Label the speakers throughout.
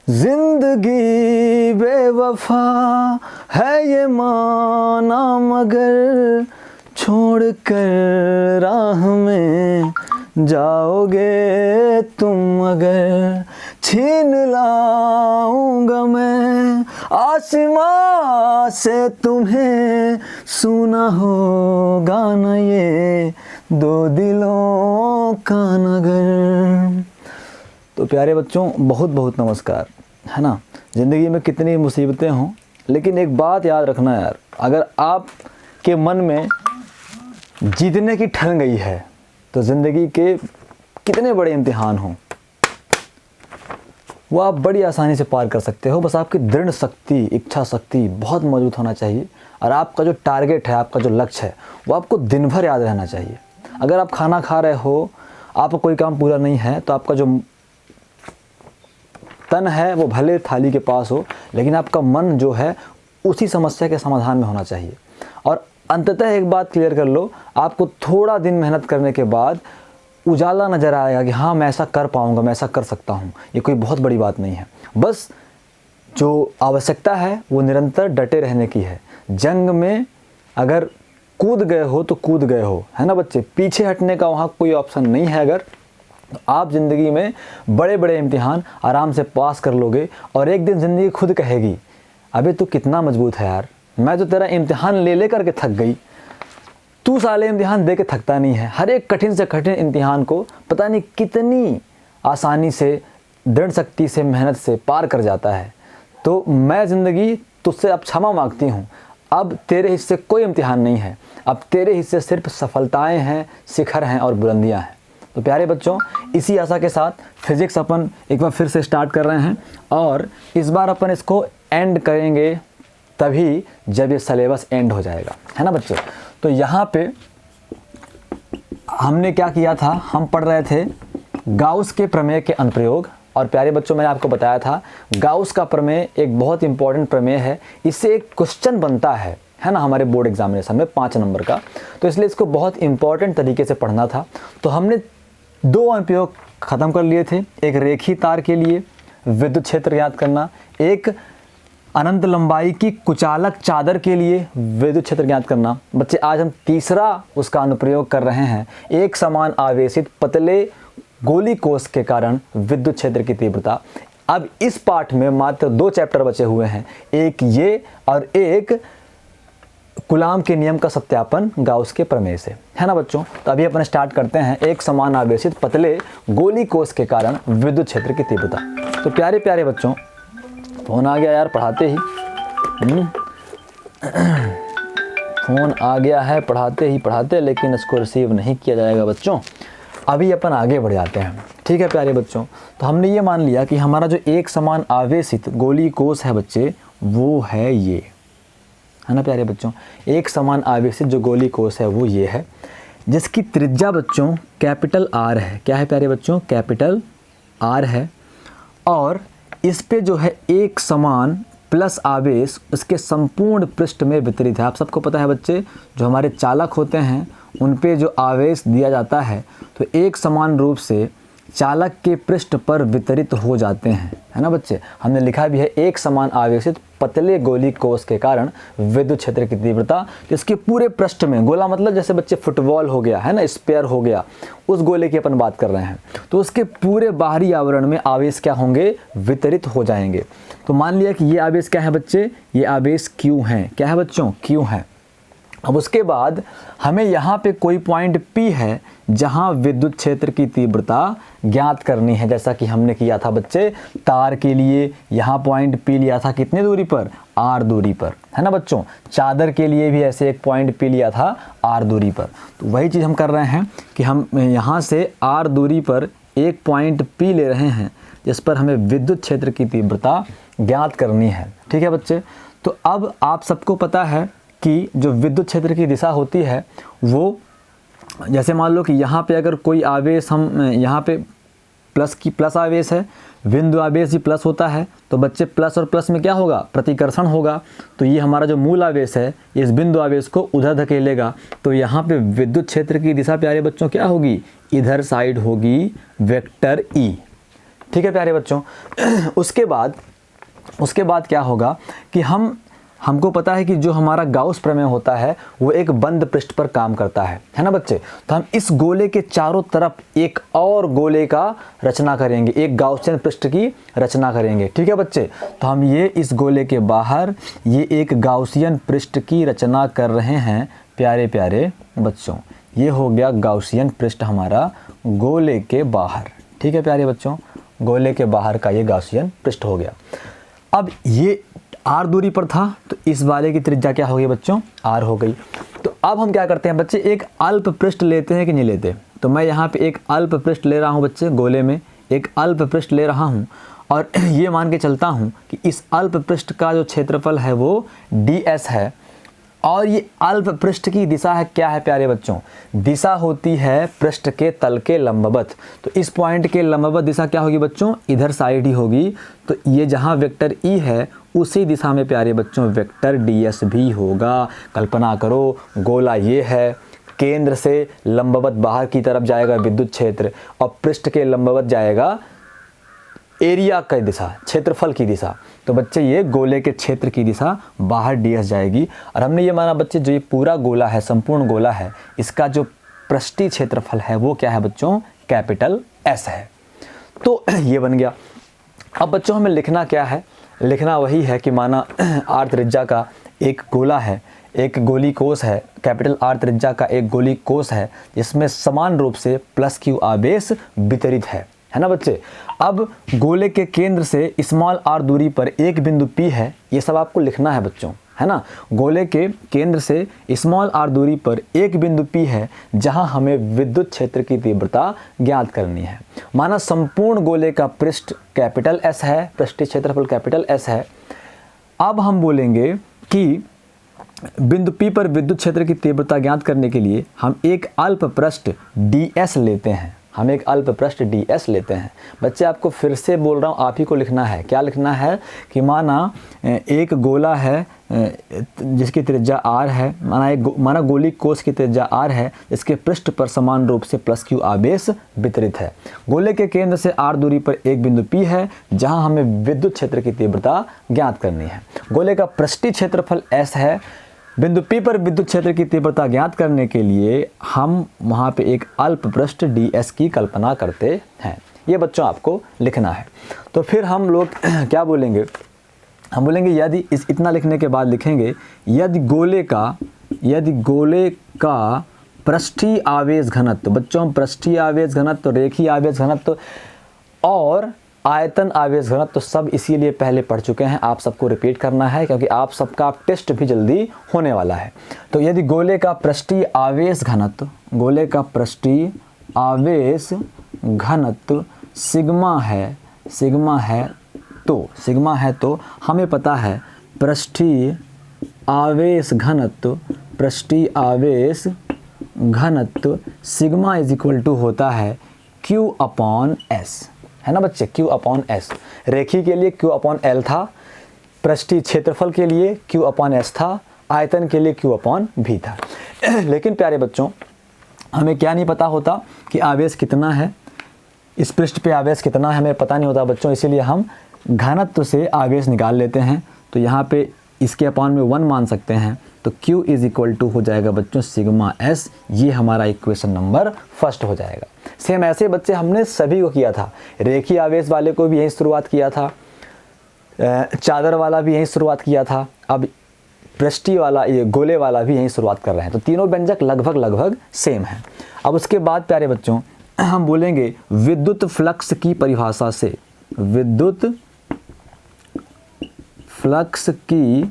Speaker 1: जिंदगी बेवफा है ये माना, मगर छोड़ कर राह में जाओगे तुम अगर, छीन लाऊंगा मैं आसमां से तुम्हें, सुना होगा न ये दो दिलों का नगर। तो प्यारे बच्चों, बहुत बहुत नमस्कार, है ना। ज़िंदगी में कितनी मुसीबतें हों, लेकिन एक बात याद रखना यार, अगर आप के मन में जीतने की ठन गई है तो ज़िंदगी के कितने बड़े इम्तिहान हों वो आप बड़ी आसानी से पार कर सकते हो। बस आपकी दृढ़ शक्ति, इच्छा शक्ति बहुत मजबूत होना चाहिए, और आपका जो टारगेट है, आपका जो लक्ष्य है, वो आपको दिन भर याद रहना चाहिए। अगर आप खाना खा रहे हो, आपका कोई काम पूरा नहीं है, तो आपका जो तन है वो भले थाली के पास हो, लेकिन आपका मन जो है उसी समस्या के समाधान में होना चाहिए। और अंततः एक बात क्लियर कर लो, आपको थोड़ा दिन मेहनत करने के बाद उजाला नज़र आएगा कि हाँ, मैं ऐसा कर पाऊँगा, मैं ऐसा कर सकता हूँ। ये कोई बहुत बड़ी बात नहीं है। बस जो आवश्यकता है वो निरंतर डटे रहने की है। जंग में अगर कूद गए हो तो कूद गए हो, है ना बच्चे, पीछे हटने का वहाँ कोई ऑप्शन नहीं है। अगर तो आप ज़िंदगी में बड़े बड़े इम्तिहान आराम से पास कर लोगे, और एक दिन ज़िंदगी खुद कहेगी, अबे तू कितना मजबूत है यार, मैं तो तेरा इम्तिहान ले कर के थक गई, तू साले इम्तिहान दे के थकता नहीं है। हर एक कठिन से कठिन इम्तिहान को पता नहीं कितनी आसानी से, दृढ़ शक्ति से, मेहनत से पार कर जाता है। तो मैं ज़िंदगी तुझसे अब क्षमा मांगती हूँ, अब तेरे हिस्से कोई इम्तिहान नहीं है, अब तेरे हिस्से सिर्फ सफलताएँ हैं, शिखर हैं और बुलंदियाँ हैं। तो प्यारे बच्चों, इसी आशा के साथ फिज़िक्स अपन एक बार फिर से स्टार्ट कर रहे हैं, और इस बार अपन इसको एंड करेंगे तभी जब ये सिलेबस एंड हो जाएगा, है ना बच्चों। तो यहाँ पे हमने क्या किया था, हम पढ़ रहे थे गाउस के प्रमेय के अनुप्रयोग। और प्यारे बच्चों, मैंने आपको बताया था गाउस का प्रमेय एक बहुत इंपॉर्टेंट प्रमेय है, इससे एक क्वेश्चन बनता है ना, हमारे बोर्ड एग्जामिनेशन में 5 नंबर का। तो इसलिए इसको बहुत इंपॉर्टेंट तरीके से पढ़ना था। तो हमने 2 अनुप्रयोग ख़त्म कर लिए थे, एक रेखीय तार के लिए विद्युत क्षेत्र याद करना, एक अनंत लंबाई की कुचालक चादर के लिए विद्युत क्षेत्र ज्ञात करना। बच्चे, आज हम तीसरा उसका अनुप्रयोग कर रहे हैं, एक समान आवेशित पतले गोली कोश के कारण विद्युत क्षेत्र की तीव्रता। अब इस पाठ में मात्र 2 चैप्टर बचे हुए हैं, एक ये और एक कूलाम के नियम का सत्यापन गाउस के प्रमेय से, है ना बच्चों। तो अभी अपन स्टार्ट करते हैं, एक समान आवेशित पतले गोली कोश के कारण विद्युत क्षेत्र की तीव्रता। तो प्यारे प्यारे बच्चों, फ़ोन आ गया यार पढ़ाते ही, फ़ोन आ गया है पढ़ाते ही पढ़ाते, लेकिन इसको रिसीव नहीं किया जाएगा बच्चों। अभी अपन आगे बढ़ जाते हैं, ठीक है प्यारे बच्चों। तो हमने ये मान लिया कि हमारा जो एक समान आवेशित गोली कोश है बच्चे, वो है ये, है ना प्यारे बच्चों। एक समान आवेशित जो गोली कोश है वो ये है, जिसकी त्रिज्या बच्चों कैपिटल आर है। क्या है प्यारे बच्चों? कैपिटल आर है। और इस पे जो है एक समान प्लस आवेश उसके संपूर्ण पृष्ठ में वितरित है। आप सबको पता है बच्चे, जो हमारे चालक होते हैं उन पे जो आवेश दिया जाता है तो एक समान रूप से चालक के पृष्ठ पर वितरित हो जाते हैं, है ना बच्चे। हमने लिखा भी है एक समान आवेशित पतले गोली कोश के कारण विद्युत क्षेत्र की तीव्रता, जिसके पूरे पृष्ठ में, गोला मतलब जैसे बच्चे फुटबॉल हो गया, है ना, स्पेयर हो गया, उस गोले की अपन बात कर रहे हैं। तो उसके पूरे बाहरी आवरण में आवेश क्या होंगे? वितरित हो जाएंगे। तो मान लिया कि ये आवेश क्या है बच्चे? ये आवेश Q है। क्या है बच्चों? Q है। अब उसके बाद हमें यहाँ पे कोई पॉइंट P है जहाँ विद्युत क्षेत्र की तीव्रता ज्ञात करनी है, जैसा कि हमने किया था बच्चे तार के लिए। यहाँ पॉइंट P लिया था कितनी दूरी पर? R दूरी पर, है ना बच्चों। चादर के लिए भी ऐसे एक पॉइंट P लिया था R दूरी पर। तो वही चीज़ हम कर रहे हैं कि हम यहाँ से R दूरी पर एक पॉइंट P ले रहे हैं, जिस पर हमें विद्युत क्षेत्र की तीव्रता ज्ञात करनी है, ठीक है बच्चे। तो अब आप सबको पता है कि जो विद्युत क्षेत्र की दिशा होती है वो, जैसे मान लो कि यहाँ पे अगर कोई आवेश, हम यहाँ पे प्लस आवेश है, बिंदु आवेश ही प्लस होता है, तो बच्चे प्लस और प्लस में क्या होगा? प्रतिकर्षण होगा। तो ये हमारा जो मूल आवेश है इस बिंदु आवेश को उधर धकेलेगा। तो यहाँ पे विद्युत क्षेत्र की दिशा प्यारे बच्चों क्या होगी? इधर साइड होगी वेक्टर ई, ठीक है प्यारे बच्चों। उसके बाद क्या होगा कि हमको पता है कि जो हमारा गाउस प्रमेय होता है वो एक बंद पृष्ठ पर काम करता है ना बच्चे। तो हम इस गोले के चारों तरफ एक और गोले का रचना करेंगे, एक गाउसियन पृष्ठ की रचना करेंगे, ठीक है बच्चे। तो हम ये इस गोले के बाहर ये एक गाउसियन पृष्ठ की रचना कर रहे हैं प्यारे प्यारे बच्चों। ये हो गया गाउसियन पृष्ठ हमारा गोले के बाहर, ठीक है प्यारे बच्चों, गोले के बाहर का ये गाउसियन पृष्ठ हो गया। अब ये r दूरी पर था तो इस वाले की त्रिज्या क्या हो गई बच्चों, r हो गई। तो अब हम क्या करते हैं बच्चे, एक अल्प पृष्ठ लेते हैं कि नहीं लेते। तो मैं यहाँ पे एक अल्प पृष्ठ ले रहा हूँ बच्चे, गोले में एक अल्प पृष्ठ ले रहा हूँ और ये मान के चलता हूँ कि इस अल्प पृष्ठ का जो क्षेत्रफल है वो ds है और ये अल्प पृष्ठ की दिशा है क्या है प्यारे बच्चों, दिशा होती है पृष्ठ के तल के लंबवत। तो इस पॉइंट के लंबवत दिशा क्या होगी बच्चों, इधर साइड ही होगी। तो ये जहाँ वेक्टर ई है उसी दिशा में प्यारे बच्चों वेक्टर ds भी होगा। कल्पना करो गोला ये है, केंद्र से लंबवत बाहर की तरफ जाएगा विद्युत क्षेत्र और पृष्ठ के लंबवत जाएगा एरिया की दिशा, क्षेत्रफल की दिशा। तो बच्चे ये गोले के क्षेत्र की दिशा बाहर ds जाएगी। और हमने ये माना बच्चे जो ये पूरा गोला है, संपूर्ण गोला है, इसका जो पृष्ठीय क्षेत्रफल है वो क्या है बच्चों, कैपिटल S है। तो ये बन गया। अब बच्चों हमें लिखना क्या है, लिखना वही है कि माना r त्रिज्या का एक गोला है, एक गोली कोष है, कैपिटल R त्रिज्या का एक गोली कोष है जिसमें समान रूप से +q आवेश वितरित है ना बच्चे। अब गोले के केंद्र से स्मॉल r दूरी पर एक बिंदु P है, ये सब आपको लिखना है बच्चों, है ना। गोले के केंद्र से स्मॉल r दूरी पर एक बिंदु P है जहां हमें विद्युत क्षेत्र की तीव्रता ज्ञात करनी है। माना संपूर्ण गोले का पृष्ठ कैपिटल S है, पृष्ठीय क्षेत्रफल कैपिटल S है। अब हम बोलेंगे कि बिंदु P पर विद्युत क्षेत्र की तीव्रता ज्ञात करने के लिए हम एक अल्प पृष्ठ ds लेते हैं, हम एक अल्प पृष्ठ ds लेते हैं। बच्चे आपको फिर से बोल रहा हूँ, आप ही को लिखना है, क्या लिखना है कि माना एक गोला है जिसकी त्रिज्या r है, माना गोली कोष की त्रिज्या r है, इसके पृष्ठ पर समान रूप से +q आवेश वितरित है। गोले के केंद्र से r दूरी पर एक बिंदु P है जहां हमें विद्युत क्षेत्र की तीव्रता ज्ञात करनी है। गोले का पृष्ठीय क्षेत्रफल S है। बिंदु P पर विद्युत क्षेत्र की तीव्रता ज्ञात करने के लिए हम वहाँ पे एक अल्प पृष्ठ ds की कल्पना करते हैं। ये बच्चों आपको लिखना है। तो फिर हम लोग क्या बोलेंगे, हम बोलेंगे यदि इतना लिखने के बाद लिखेंगे यदि गोले का पृष्ठीय आवेश घनत्व, बच्चों पृष्ठीय आवेश घनत्व, रेखीय आवेश घनत्व और आयतन आवेश घनत्व तो सब इसीलिए पहले पढ़ चुके हैं, आप सबको रिपीट करना है क्योंकि आप सबका टेस्ट भी जल्दी होने वाला है। तो यदि गोले का पृष्ठीय आवेश घनत्व, गोले का पृष्ठीय आवेश घनत्व सिग्मा है तो हमें पता है पृष्ठीय आवेश घनत्व सिग्मा = होता है Q/S, है ना बच्चे, Q/S। रेखी के लिए Q/L था, पृष्ठीय क्षेत्रफल के लिए Q/S था, आयतन के लिए Q/V था। लेकिन प्यारे बच्चों हमें क्या नहीं पता होता कि आवेश कितना है, इस पृष्ठ पे आवेश कितना है हमें पता नहीं होता बच्चों, इसीलिए हम घनत्व से आवेश निकाल लेते हैं। तो यहाँ पे इसके अपॉन में 1 मान सकते हैं। तो Q = हो जाएगा बच्चों सिग्मा S। ये हमारा इक्वेशन नंबर 1 हो जाएगा। सेम ऐसे बच्चे हमने सभी को किया था, रेखीय आवेश वाले को भी यहीं शुरुआत किया था, चादर वाला भी यहीं शुरुआत किया था, अब पृष्ठीय वाला ये गोले वाला भी यहीं शुरुआत कर रहे हैं। तो तीनों व्यंजक लगभग सेम है। अब उसके बाद प्यारे बच्चों हम बोलेंगे विद्युत फ्लक्स की परिभाषा से, विद्युत फ्लक्स की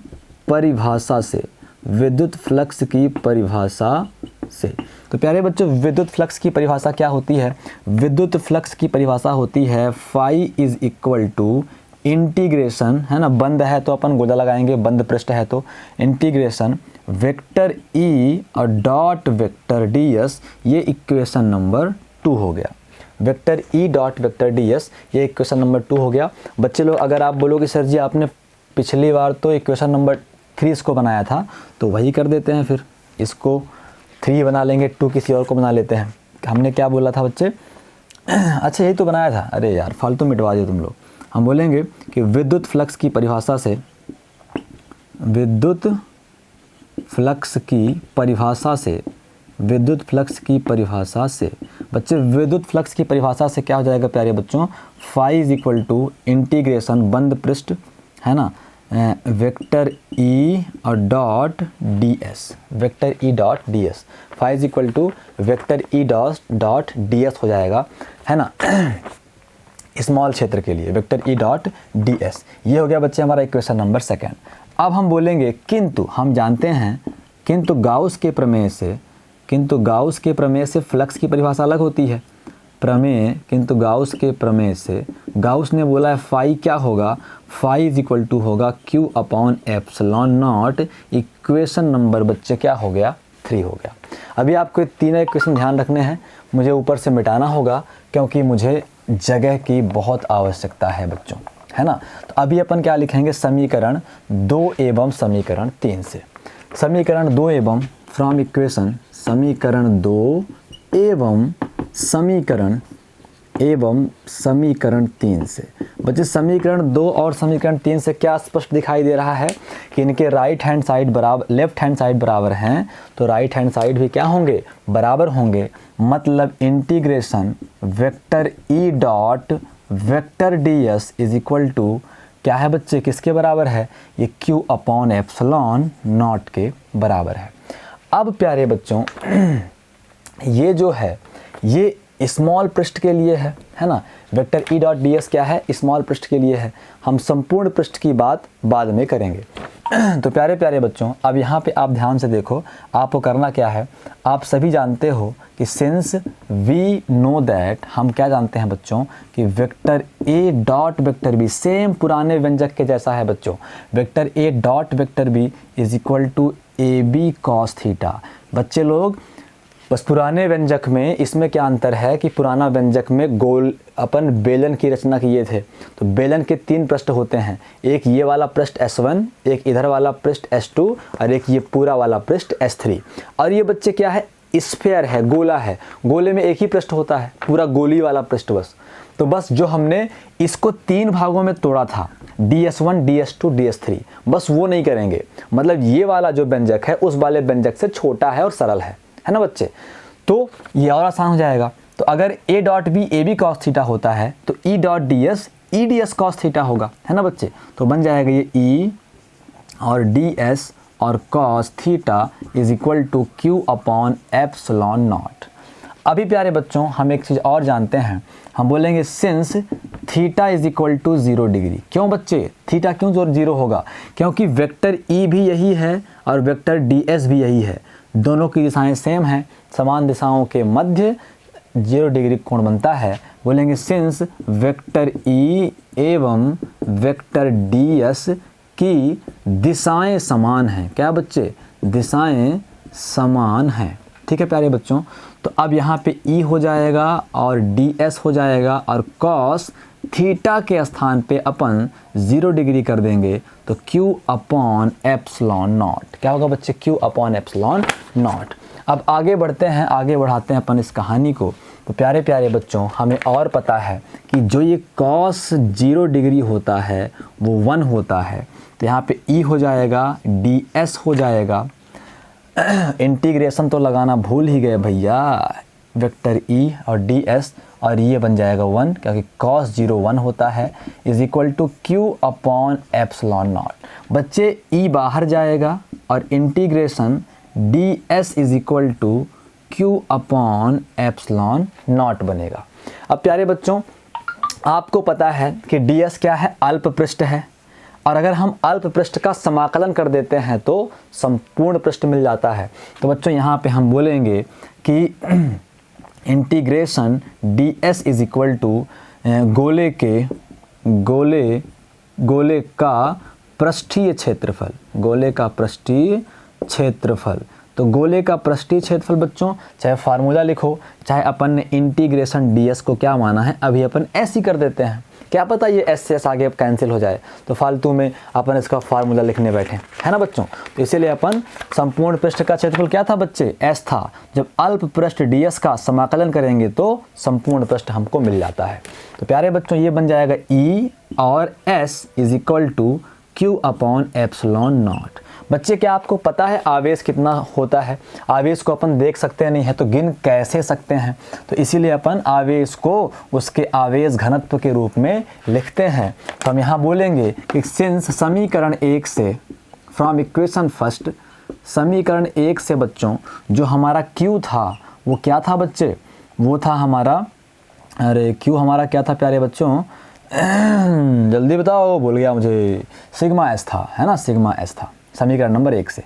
Speaker 1: परिभाषा से। तो प्यारे बच्चों विद्युत फ्लक्स की परिभाषा क्या होती है, विद्युत फ्लक्स की परिभाषा होती है फाई = इंटीग्रेशन, है ना, बंद है तो अपन गोला लगाएंगे, बंद पृष्ठ है तो इंटीग्रेशन वेक्टर E और डॉट वेक्टर ds। ये इक्वेशन नंबर 2 हो गया, vector E dot vector ds, ये इक्वेशन नंबर 2 हो गया। बच्चे लोग अगर आप बोलोगे सर जी आपने पिछली बार तो इक्वेशन नंबर 3 इसको बनाया था, तो वही कर देते हैं, फिर इसको 3 बना लेंगे, 2 किसी और को बना लेते हैं। हमने क्या बोला था बच्चे, अच्छा यही तो बनाया था, अरे यार फालतू मिटवा दिए तुम लोग। हम बोलेंगे कि विद्युत फ्लक्स की परिभाषा से, विद्युत फ्लक्स की परिभाषा से, विद्युत फ्लक्स की परिभाषा से बच्चे, विद्युत फ्लक्स की परिभाषा से क्या हो जाएगा प्यारे बच्चों, phi is equal to integration बंद पृष्ठ है ना, वेक्टर ई और dot D S, vector E dot D S, phi is equal to vector E dot D S हो जाएगा है ना, स्मॉल क्षेत्र के लिए vector E dot D S. ये हो गया बच्चे हमारा इक्वेशन नंबर सेकेंड। अब हम बोलेंगे किंतु हम जानते हैं, किंतु गाउस के प्रमेय से, किंतु गाउस के प्रमेय से फ्लक्स की परिभाषा अलग होती है, प्रमेय, किंतु गाउस के प्रमेय से गाउस ने बोला है फाई क्या होगा, फाई इज इक्वल टू होगा Q upon epsilon not. Equation number बच्चे क्या हो गया, 3 हो गया। अभी आपको तीनों इक्वेशन ध्यान रखने हैं, मुझे ऊपर से मिटाना होगा क्योंकि मुझे जगह की बहुत आवश्यकता है बच्चों, है ना। तो अभी अपन क्या लिखेंगे, समीकरण 2 एवं समीकरण 3 से, समीकरण 2 एवं फ्रॉम इक्वेशन, समीकरण 2 एवं समीकरण 3 से। बच्चे समीकरण 2 और समीकरण 3 से क्या स्पष्ट दिखाई दे रहा है कि इनके राइट हैंड साइड बराबर, लेफ्ट हैंड साइड बराबर हैं, तो राइट हैंड साइड भी क्या होंगे, बराबर होंगे। मतलब integration vector E dot vector D S is equal to क्या है बच्चे, किसके बराबर है, ये क्यू अपॉन एप्सिलॉन नॉट के बराबर है। अब प्यारे बच्चों ये जो है ये स्मॉल पृष्ठ के लिए है ना, vector E dot D S क्या है, स्मॉल पृष्ठ के लिए है। हम संपूर्ण पृष्ठ की बात बाद में करेंगे। तो प्यारे प्यारे बच्चों अब यहाँ पे आप ध्यान से देखो, आपको करना क्या है, आप सभी जानते हो कि सिंस वी नो दैट, हम क्या जानते हैं बच्चों कि vector A dot vector B same पुराने व्यंजक के जैसा है बच्चों, vector A dot vector B is equal to A B cos theta. बच्चे लोग बस पुराने व्यंजक में इसमें क्या अंतर है कि पुराना व्यंजक में गोल अपन बेलन की रचना किए थे, तो बेलन के 3 पृष्ठ होते हैं, एक ये वाला पृष्ठ S1, एक इधर वाला पृष्ठ S2 और एक ये पूरा वाला पृष्ठ S3। और ये बच्चे क्या है, स्फेयर है, गोला है, गोले में एक ही पृष्ठ होता है, पूरा गोली वाला पृष्ठ बस। तो बस जो हमने इसको 3 भागों में तोड़ा था, DS1, DS2, DS3, बस वो नहीं करेंगे। मतलब ये वाला जो व्यंजक है उस वाले व्यंजक से छोटा है और सरल है ना बच्चे, तो ये और आसान हो जाएगा। तो अगर A dot B A B cos theta होता है तो E dot D S E D S cos theta होगा, है ना बच्चे। तो बन जाएगा ये ई और डी एस और cos theta is equal to Q upon epsilon naught. अभी प्यारे बच्चों हम एक चीज़ और जानते हैं, हम बोलेंगे since theta is equal to 0 degree. क्यों बच्चे, थीटा क्यों 0 होगा, क्योंकि वेक्टर ई भी यही है और वेक्टर डी एस भी यही है, दोनों की दिशाएं सेम हैं, समान दिशाओं के मध्य 0 डिग्री कोण बनता है। बोलेंगे सिंस वेक्टर ई एवं वेक्टर डी एस की दिशाएं समान हैं। क्या बच्चे, दिशाएं समान हैं, ठीक है प्यारे बच्चों। तो अब यहाँ पे ई हो जाएगा और डी एस हो जाएगा और कॉस थीटा के स्थान पे अपन 0 डिग्री कर देंगे तो Q अपॉन एप्सिलॉन नॉट। क्या होगा बच्चे, Q अपॉन एप्सिलॉन नॉट। अब आगे बढ़ते हैं, आगे बढ़ाते हैं अपन इस कहानी को। तो प्यारे प्यारे बच्चों हमें और पता है कि जो ये कॉस 0 डिग्री होता है वो 1 होता है, तो यहाँ पे E हो जाएगा, DS हो जाएगा, इंटीग्रेशन तो लगाना भूल ही गए भैया, वेक्टर E और DS और ये बन जाएगा 1 क्योंकि cos 0 1 होता है is equal to Q upon epsilon naught. बच्चे E बाहर जाएगा और integration DS is equal to Q upon epsilon naught बनेगा। अब प्यारे बच्चों आपको पता है कि DS क्या है, अल्प पृष्ठ है, और अगर हम अल्प पृष्ठ का समाकलन कर देते हैं तो संपूर्ण पृष्ठ मिल जाता है। तो बच्चों यहाँ पे हम बोलेंगे कि integration ds is equal to गोले का पृष्ठीय क्षेत्रफल, गोले का पृष्ठीय क्षेत्रफल। तो गोले का पृष्ठीय क्षेत्रफल बच्चों चाहे फार्मूला लिखो, चाहे अपन ने इंटीग्रेशन ds को क्या माना है, अभी अपन ऐसे ही कर देते हैं क्या पता ये एस से एस आगे अब कैंसिल हो जाए, तो फालतू में अपन इसका फार्मूला लिखने बैठे, है ना बच्चों। तो इसीलिए अपन संपूर्ण पृष्ठ का क्षेत्रफल क्या था बच्चे, एस था। जब अल्प पृष्ठ ds का समाकलन करेंगे तो संपूर्ण पृष्ठ हमको मिल जाता है। तो प्यारे बच्चों ये बन जाएगा E और S is equal to Q upon epsilon naught. बच्चे क्या आपको पता है आवेश कितना होता है? आवेश को अपन देख सकते नहीं है तो गिन कैसे सकते हैं, तो इसीलिए अपन आवेश को उसके आवेश घनत्व के रूप में लिखते हैं। तो हम यहाँ बोलेंगे कि सिंस समीकरण 1 से, फ्रॉम इक्वेशन फर्स्ट, समीकरण 1 से बच्चों जो हमारा Q था वो क्या था बच्चे, वो था हमारा, अरे Q हमारा क्या था प्यारे बच्चों, जल्दी बताओ, भूल गया मुझे, सिग्मा एस था, है ना, सिग्मा एस था समीकरण नंबर 1 से।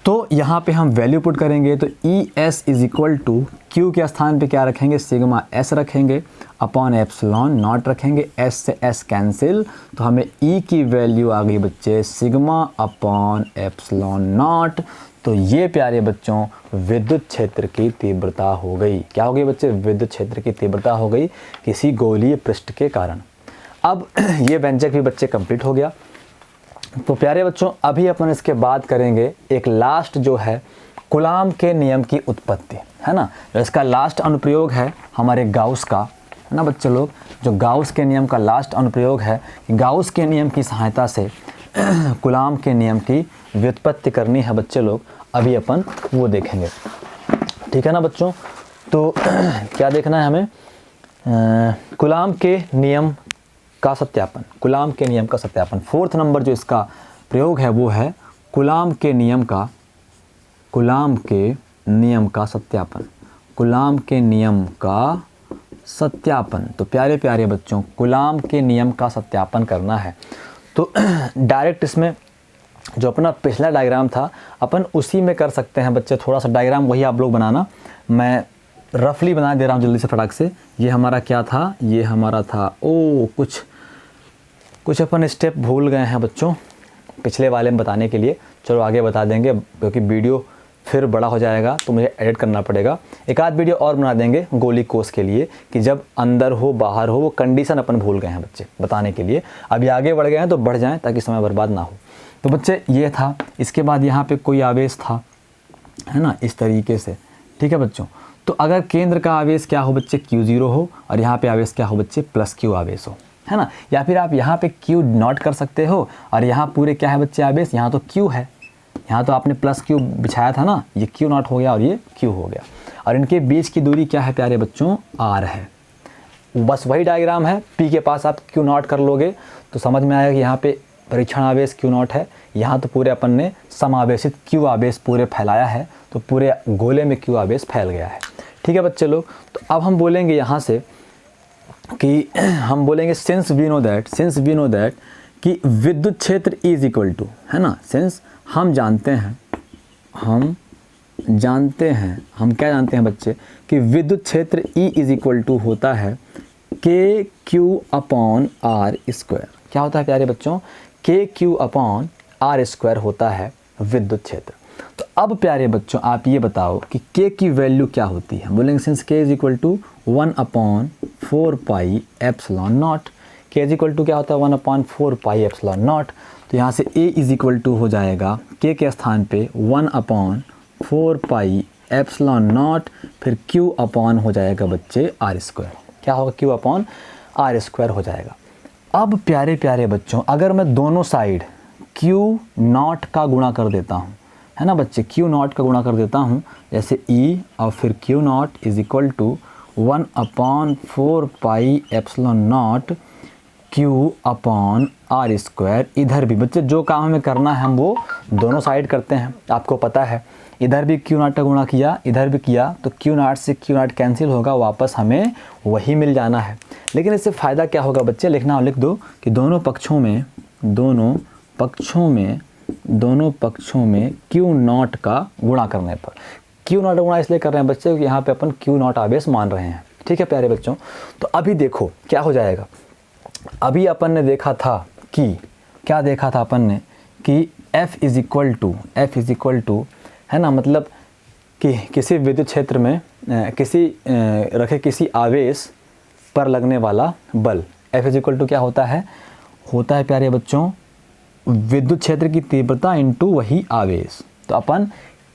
Speaker 1: तो यहाँ पे हम वैल्यू पुट करेंगे तो E S is equal to Q के स्थान पे क्या रखेंगे, सिग्मा एस रखेंगे अपॉन एप्सिलॉन नॉट रखेंगे, एस से एस कैंसिल, तो हमें ई की वैल्यू आ गई बच्चे सिग्मा अपॉन एप्सिलॉन नॉट। तो ये प्यारे बच्चों विद्युत क्षेत्र की तीव्रता हो गई। क्या हो गई बच्चे, विद्युत क्षेत्र की तीव्रता हो गई किसी गोलीय पृष्ठ के कारण। अब ये व्यंजक भी बच्चे कंप्लीट हो गया। तो प्यारे बच्चों अभी अपन इसके बाद करेंगे एक लास्ट जो है कूलाम के नियम की उत्पत्ति, है ना। जो इसका लास्ट अनुप्रयोग है हमारे गाउस का, है ना बच्चे लोग, जो गाउस के नियम का लास्ट अनुप्रयोग है, गाउस के नियम की सहायता से कूलाम के नियम की व्युत्पत्ति करनी है बच्चे लोग, अभी अपन वो देखेंगे, ठीक है ना बच्चों। तो क्या देखना है हमें, कूलाम के नियम का सत्यापन, कूलाम के नियम का सत्यापन। 4th नंबर जो इसका प्रयोग है वो है कूलाम के नियम का, कूलाम के नियम का सत्यापन, कूलाम के नियम का सत्यापन। तो प्यारे प्यारे बच्चों कूलाम के नियम का सत्यापन करना है तो डायरेक्ट इसमें जो अपना पिछला डायग्राम था अपन उसी में कर सकते हैं बच्चे। थोड़ा सा डायग्राम वही आप लोग बनाना, मैं रफली बना दे रहा हूँ जल्दी से फटाक से। ये हमारा क्या था, ये हमारा था, ओ कुछ अपन स्टेप भूल गए हैं बच्चों पिछले वाले में बताने के लिए। चलो आगे बता देंगे क्योंकि वीडियो फिर बड़ा हो जाएगा तो मुझे एडिट करना पड़ेगा। एक आध वीडियो और बना देंगे गोली कोस के लिए कि जब अंदर हो बाहर हो, वो कंडीशन अपन भूल गए हैं बच्चे बताने के लिए। अभी आगे बढ़ गए हैं तो बढ़ जाएं ताकि समय बर्बाद ना हो। तो बच्चे ये था, इसके बाद यहाँ पे कोई आवेश था, है ना, इस तरीके से, ठीक है बच्चों। तो अगर केंद्र का आवेश क्या हो बच्चे, Q0 हो, और यहाँ पे आवेश क्या हो बच्चे, प्लस Q आवेश हो, है ना। या फिर आप यहाँ पे Q नॉट कर सकते हो और यहाँ पूरे क्या है बच्चे आवेश, यहाँ तो Q है, यहाँ तो आपने प्लस Q बिछाया था ना, ये Q नॉट हो गया और ये Q हो गया, और इनके बीच की दूरी क्या है प्यारे बच्चों, R है। बस वही डायग्राम है, P के पास आप Q नॉट कर लोगे तो समझ में आएगा कि यहाँ पे परीक्षण आवेश Q नॉट है, यहाँ तो पूरे अपन ने समावेशित Q आवेश पूरे फैलाया है, तो पूरे गोले में Q आवेश फैल गया है, ठीक है बच्चे लोग। तो अब हम बोलेंगे यहाँ से कि हम बोलेंगे सिंस वी नो दैट कि विद्युत क्षेत्र इज इक्वल टू, है ना, सिंस हम जानते हैं हम क्या जानते हैं बच्चे कि विद्युत क्षेत्र E इज इक्वल टू होता है KQ अपॉन R स्क्वायर। क्या होता है प्यारे बच्चों, KQ अपॉन R स्क्वायर होता है विद्युत क्षेत्र। तो अब प्यारे बच्चों आप ये बताओ कि K की वैल्यू क्या होती है। बोलेंगे since K is equal to 1/4 pi epsilon naught. K is equal to क्या होता है, 1/4 पाई एप्सिलॉन नॉट। तो यहाँ से A इज इक्वल टू हो जाएगा K के स्थान पे 1/4 पाई एप्सिलॉन नॉट, फिर Q अपॉन हो जाएगा बच्चे R स्क्वायर। क्या होगा, Q अपॉन R स्क्वायर हो जाएगा। अब प्यारे प्यारे बच्चों अगर मैं दोनों साइड Q नॉट का गुणा कर देता हूँ, है ना बच्चे, Q नॉट का गुणा कर देता हूँ, जैसे E और फिर Q naught is equal to 1/4 pi epsilon naught Q upon R square. इधर भी बच्चे जो काम हमें करना है हम वो दोनों साइड करते हैं, आपको पता है। इधर भी Q नॉट का गुणा किया, इधर भी किया, तो Q नॉट से Q नॉट कैंसिल होगा, वापस हमें वही मिल जाना है। लेकिन इससे फ़ायदा क्या होगा बच्चे, लिखना लिख दो कि दोनों पक्षों में Q नॉट का गुणा करने पर, Q नॉट गुणा इसलिए कर रहे हैं बच्चे क्योंकि यहाँ पे अपन Q नॉट आवेश मान रहे हैं, ठीक है प्यारे बच्चों। तो अभी देखो क्या हो जाएगा, अभी अपन ने देखा था कि क्या देखा था अपन ने कि F इज इक्वल टू है ना, मतलब कि किसी विद्युत क्षेत्र में किसी आवेश पर लगने वाला बल, F इज इक्वल टू क्या होता है प्यारे बच्चों विद्युत क्षेत्र की तीव्रता इंटू वही आवेश। तो अपन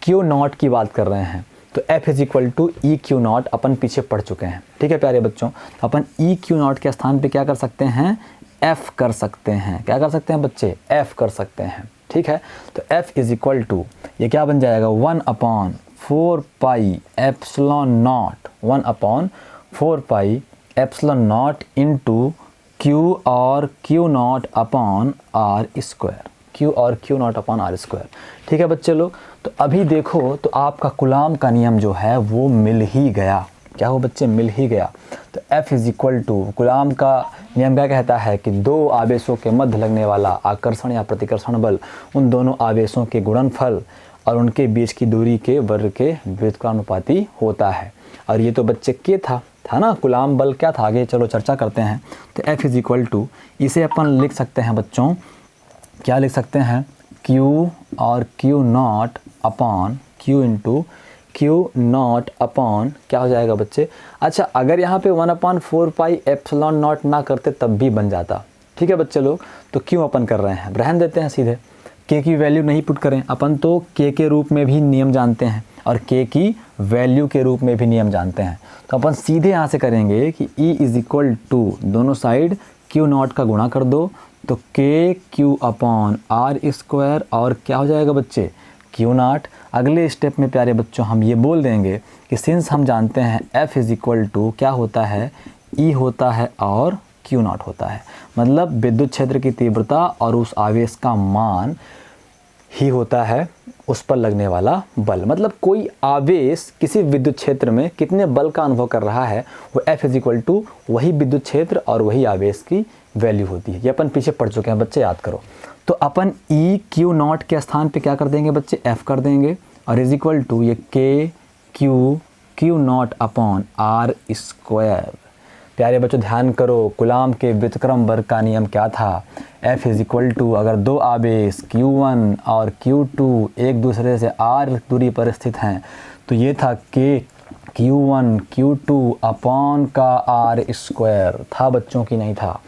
Speaker 1: Q नॉट की बात कर रहे हैं, तो F is equal to E Q naught अपन पीछे पढ़ चुके हैं। ठीक है प्यारे बच्चों, तो अपन ई क्यू नॉट के स्थान पे क्या कर सकते हैं, F कर सकते हैं। क्या कर सकते हैं बच्चे, F कर सकते हैं। ठीक है, तो F इज इक्वल टू ये क्या बन जाएगा 1/4 pi epsilon naught 1/4 pi epsilon naught into Q और Q naught upon R square. Q और Q naught upon R square. ठीक है बच्चे लोग, तो अभी देखो तो आपका कूलाम का नियम जो है वो मिल ही गया। क्या हो बच्चे, मिल ही गया। तो F is equal to Coulomb का नियम क्या कहता है कि दो आवेशों के मध्य लगने वाला आकर्षण या प्रतिकर्षण बल उन दोनों आवेशों के गुणनफल और उनके बीच की दूरी के वर्ग के व्युत्क्रमानुपाती होता है। और ये तो बच्चे के था ना, कूलाम बल क्या था, आगे चलो चर्चा करते हैं। तो F इज इक्वल टू इसे अपन लिख सकते हैं बच्चों, क्या लिख सकते हैं, Q और Q naught upon Q into Q naught upon क्या हो जाएगा बच्चे। अच्छा, अगर यहाँ पे 1/4 पाई एप्सिलॉन नॉट ना करते तब भी बन जाता। ठीक है बच्चे लोग, तो क्यों अपन कर रहे हैं, रहने देते हैं सीधे। K की वैल्यू नहीं पुट करें, अपन तो K के रूप में भी नियम जानते हैं और K की वैल्यू के रूप में भी नियम जानते हैं। तो अपन सीधे यहाँ से करेंगे कि E इज इक्वल टू दोनों साइड Q नॉट का गुणा कर दो, तो KQ अपॉन आर स्क्वायर और क्या हो जाएगा बच्चे Q नॉट। अगले स्टेप में प्यारे बच्चों हम ये बोल देंगे कि सिंस हम जानते हैं F इज इक्वल टू क्या होता है, E होता है और Q नॉट होता है, मतलब विद्युत क्षेत्र की तीव्रता और उस आवेश का मान ही होता है उस पर लगने वाला बल। मतलब कोई आवेश किसी विद्युत क्षेत्र में कितने बल का अनुभव कर रहा है वो F इज इक्वल टू वही विद्युत क्षेत्र और वही आवेश की वैल्यू होती है। ये अपन पीछे पढ़ चुके हैं बच्चे, याद करो। तो अपन ई क्यू नॉट के स्थान पे क्या कर देंगे बच्चे, F कर देंगे और इज इक्वल टू ये Q naught upon R square. प्यारे बच्चों ध्यान करो, कूलाम के व्युत्क्रम वर्ग का नियम क्या था, F इज इक्वल टू अगर दो आवेश Q1 और Q2 एक दूसरे से r दूरी पर स्थित हैं तो ये था K Q1 Q2 अपॉन का R स्क्वायर। था बच्चों की नहीं था।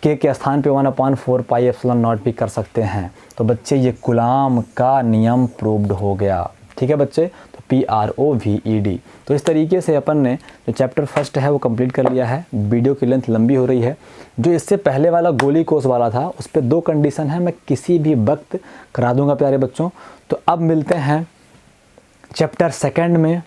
Speaker 1: K के स्थान पे 1/4 पाई एप्सिलॉन नॉट भी कर सकते हैं। तो बच्चे ये कूलाम का नियम प्रूव्ड हो गया। ठीक है बच्चे, तो PROVED। तो इस तरीके से अपन ने जो चैप्टर फर्स्ट है वो कंप्लीट कर लिया है। वीडियो की लेंथ लंबी हो रही है। जो इससे पहले वाला गोली कोस वाला था उस पर 2 कंडीशन है, मैं किसी भी वक्त करा दूंगा प्यारे बच्चों। तो अब मिलते हैं चैप्टर सेकंड में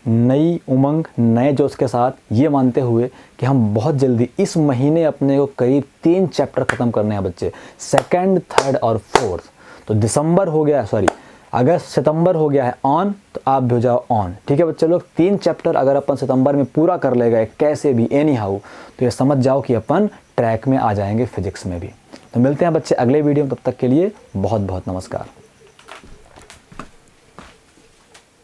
Speaker 1: नई उमंग नए जोश के साथ, ये मानते हुए कि हम बहुत जल्दी इस महीने अपने को करीब 3 चैप्टर ख़त्म करने हैं बच्चे, सेकंड, थर्ड और फोर्थ। तो दिसंबर हो गया, सॉरी अगस्त सितंबर हो गया है ऑन, तो आप भी हो जाओ ऑन। ठीक है बच्चे लोग, 3 चैप्टर अगर अपन सितंबर में पूरा कर ले गए कैसे भी एनी हाउ, तो ये समझ जाओ कि अपन ट्रैक में आ जाएंगे फिजिक्स में भी। तो मिलते हैं बच्चे अगले वीडियो में, तब तक के लिए बहुत बहुत नमस्कार।